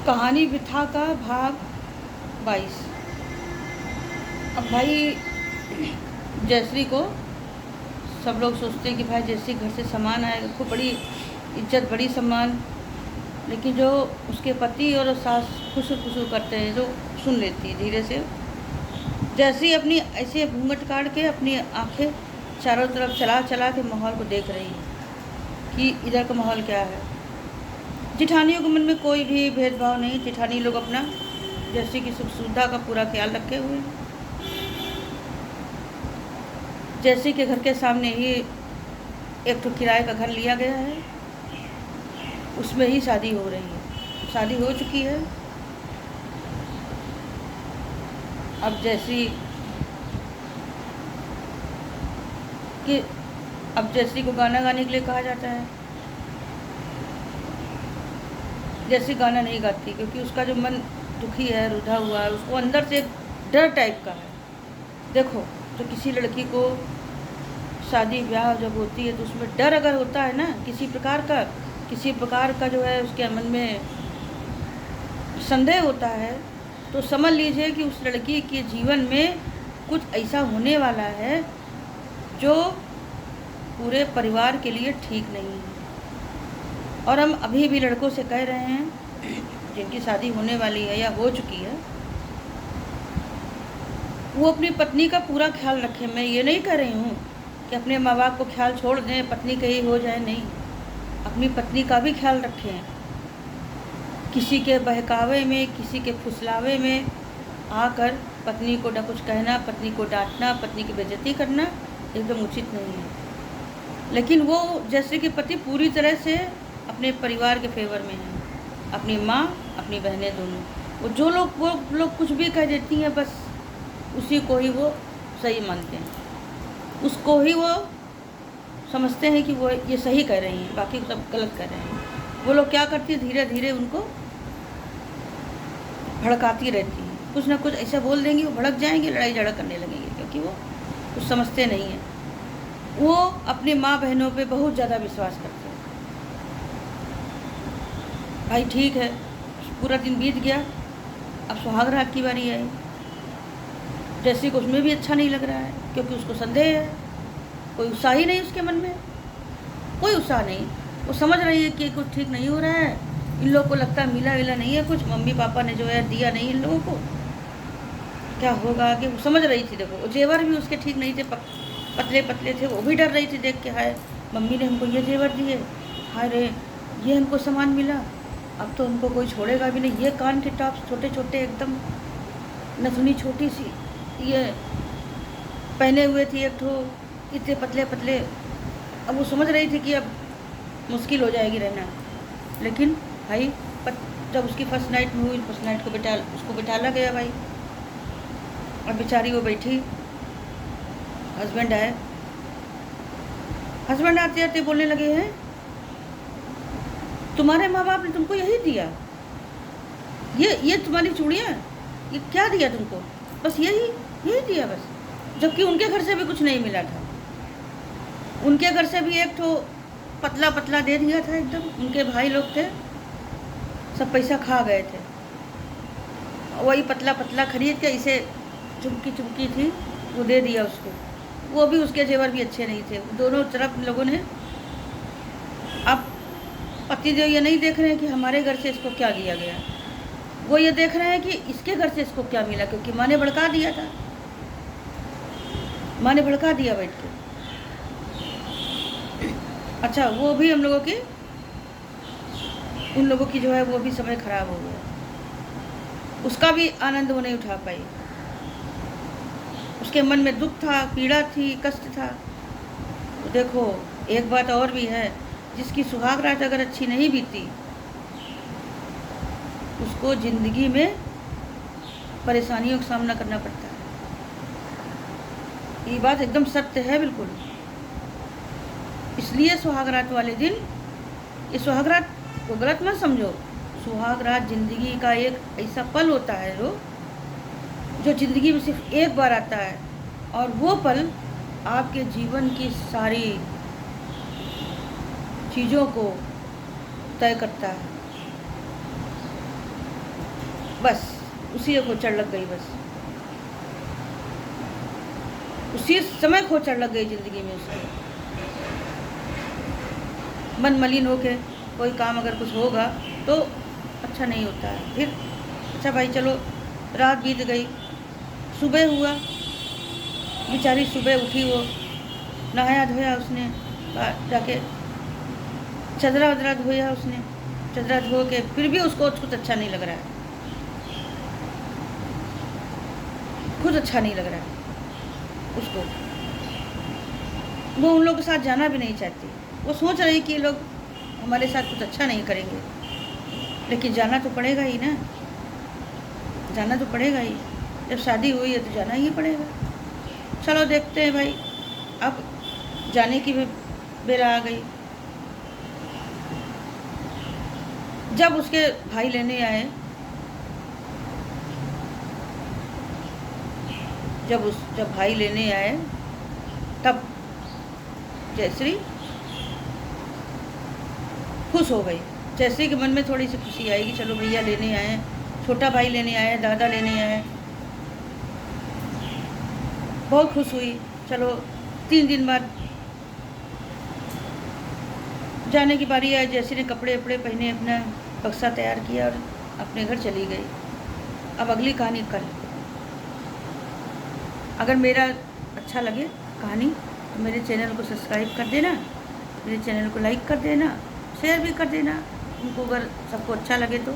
कहानी विथा का भाग 22। अब भाई जयश्री को सब लोग सोचते हैं कि भाई जयश्री घर से सामान आएगा, उसको बड़ी इज्जत बड़ी सम्मान, लेकिन जो उसके पति और सास खुसुर खुसुर करते हैं जो सुन लेती है धीरे से। जयश्री अपनी ऐसे घूंघट काट के अपनी आंखें चारों तरफ चला चला के माहौल को देख रही है कि इधर का माहौल क्या है। जिठानियों के मन में कोई भी भेदभाव नहीं। जिठानी लोग अपना जयश्री की सुख सुविधा का पूरा ख्याल रखे हुए हैं। जयश्री के घर के सामने ही एक तो किराए का घर लिया गया है, उसमें ही शादी हो रही है। शादी हो चुकी है। अब जयश्री को गाना गाने के लिए कहा जाता है। जयश्री गाना नहीं गाती क्योंकि उसका जो मन दुखी है, रुधा हुआ है, उसको अंदर से डर टाइप का है। देखो, तो किसी लड़की को शादी ब्याह जब होती है तो उसमें डर अगर होता है ना किसी प्रकार का जो है उसके मन में संदेह होता है, तो समझ लीजिए कि उस लड़की के जीवन में कुछ ऐसा होने वाला है जो पूरे परिवार के लिए ठीक नहीं है। और हम अभी भी लड़कों से कह रहे हैं जिनकी शादी होने वाली है या हो चुकी है, वो अपनी पत्नी का पूरा ख्याल रखें। मैं ये नहीं कह रही हूँ कि अपने माँ बाप को ख्याल छोड़ दें, पत्नी कहीं हो जाए, नहीं, अपनी पत्नी का भी ख्याल रखें। किसी के बहकावे में, किसी के फुसलावे में आकर पत्नी को न कुछ कहना, पत्नी को डांटना, पत्नी की बेइज्जती करना एकदम उचित नहीं है। लेकिन वो जैसे कि पति पूरी तरह से अपने परिवार के फेवर में है, अपनी माँ, अपनी बहनें दोनों। वो लोग कुछ भी कह देती हैं, बस उसी को ही वो सही मानते हैं, उसको ही वो समझते हैं कि वो ये सही कह रही हैं, बाकी सब गलत कह रहे हैं। वो लोग क्या करती है, धीरे धीरे उनको भड़काती रहती हैं। कुछ ना कुछ ऐसा बोल देंगी, वो भड़क जाएंगे, लड़ाई झगड़ा करने लगेंगे, क्योंकि वो कुछ समझते नहीं हैं। वो अपनी माँ बहनों पे बहुत ज़्यादा विश्वास करते हैं। भाई ठीक है, पूरा दिन बीत गया, अब सुहाग रात की बारी आई। जैसे कि उसमें भी अच्छा नहीं लग रहा है, क्योंकि उसको संदेह है, कोई उत्साह ही नहीं उसके मन में, कोई उत्साह नहीं। वो समझ रही है कि कुछ ठीक नहीं हो रहा है, इन लोगों को लगता है मिला विला नहीं है कुछ, मम्मी पापा ने जो है दिया नहीं इन लोगों को, क्या होगा कि वो समझ रही थी। देखो, जेवर भी उसके ठीक नहीं थे, पतले पतले थे, वो भी डर रही थी देख के, हाय मम्मी ने हमको ये जेवर दिए, हाय रे ये हमको सामान मिला, अब तो हमको कोई छोड़ेगा भी नहीं। ये कान के टॉप्स छोटे छोटे एकदम, नथुनी छोटी सी ये पहने हुए थी, एक ठो इतने पतले पतले। अब वो समझ रही थी कि अब मुश्किल हो जाएगी रहना। लेकिन भाई जब उसकी फर्स्ट नाइट में हुई, फर्स्ट नाइट को उसको बिठाला गया भाई, और बेचारी वो बैठी। हस्बैंड आए, हस्बैंड आते आते बोलने लगे हैं, तुम्हारे माँ बाप ने तुमको यही दिया, ये तुम्हारी चूड़ियाँ, ये क्या दिया तुमको, बस यही दिया बस। जबकि उनके घर से भी कुछ नहीं मिला था, उनके घर से भी एक ठो पतला पतला दे दिया था एकदम। उनके भाई लोग थे, सब पैसा खा गए थे, वही पतला पतला खरीद के इसे चुमकी थी वो दे दिया उसको। वो भी उसके जेवर भी अच्छे नहीं थे। दोनों तरफ लोगों ने, अब पतिदेव ये नहीं देख रहे हैं कि हमारे घर से इसको क्या दिया गया, वो ये देख रहे हैं कि इसके घर से इसको क्या मिला, क्योंकि माँ ने भड़का दिया था, माँ ने भड़का दिया बैठ के। अच्छा, वो भी हम लोगों की, उन लोगों की जो है वो भी समय खराब हो गया, उसका भी आनंद वो नहीं उठा पाई। उसके मन में दुख था, पीड़ा थी, कष्ट था। तो देखो, एक बात और भी है, जिसकी सुहाग रात अगर अच्छी नहीं बीती, उसको ज़िंदगी में परेशानियों का सामना करना पड़ता है। ये बात एकदम सत्य है, बिल्कुल। इसलिए सुहाग रात वाले दिन, ये सुहाग रात को गलत मत समझो। सुहाग रात ज़िंदगी का एक ऐसा पल होता है जो ज़िंदगी में सिर्फ एक बार आता है, और वो पल आपके जीवन की सारी चीज़ों को तय करता है। बस उसी को खोचड़ लग गई, बस उसी समय खोचड़ लग गई ज़िंदगी में उसके। मन मलिन होके कोई काम अगर कुछ होगा तो अच्छा नहीं होता है। फिर अच्छा भाई चलो, रात बीत गई, सुबह हुआ, बेचारी सुबह उठी, वो नहाया धोया उसने, जाके चदरा वदरा धोया उसने, चदरा धो के फिर भी उसको कुछ अच्छा नहीं लग रहा है, कुछ अच्छा नहीं लग रहा है उसको। वो उन लोगों के साथ जाना भी नहीं चाहती। वो सोच रही कि ये लोग हमारे साथ कुछ अच्छा नहीं करेंगे, लेकिन जाना तो पड़ेगा ही ना, जाना तो पड़ेगा ही। जब शादी हुई है तो जाना ही पड़ेगा। चलो देखते हैं भाई, अब जाने की बेला आ गई। जब उसके भाई लेने आए, जब भाई लेने आए तब जयश्री खुश हो गई। जयश्री के मन में थोड़ी सी खुशी आई कि चलो भैया लेने आए, छोटा भाई लेने आए, दादा लेने आए, बहुत खुश हुई। चलो 3 दिन बाद जाने की बारी आई। जयश्री ने कपड़े वपड़े पहने, अपना बक्सा तैयार किया और अपने घर चली गई। अब अगली कहानी कल। अगर मेरा अच्छा लगे कहानी तो मेरे चैनल को सब्सक्राइब कर देना, मेरे चैनल को लाइक कर देना, शेयर भी कर देना। उनको अगर सबको अच्छा लगे तो।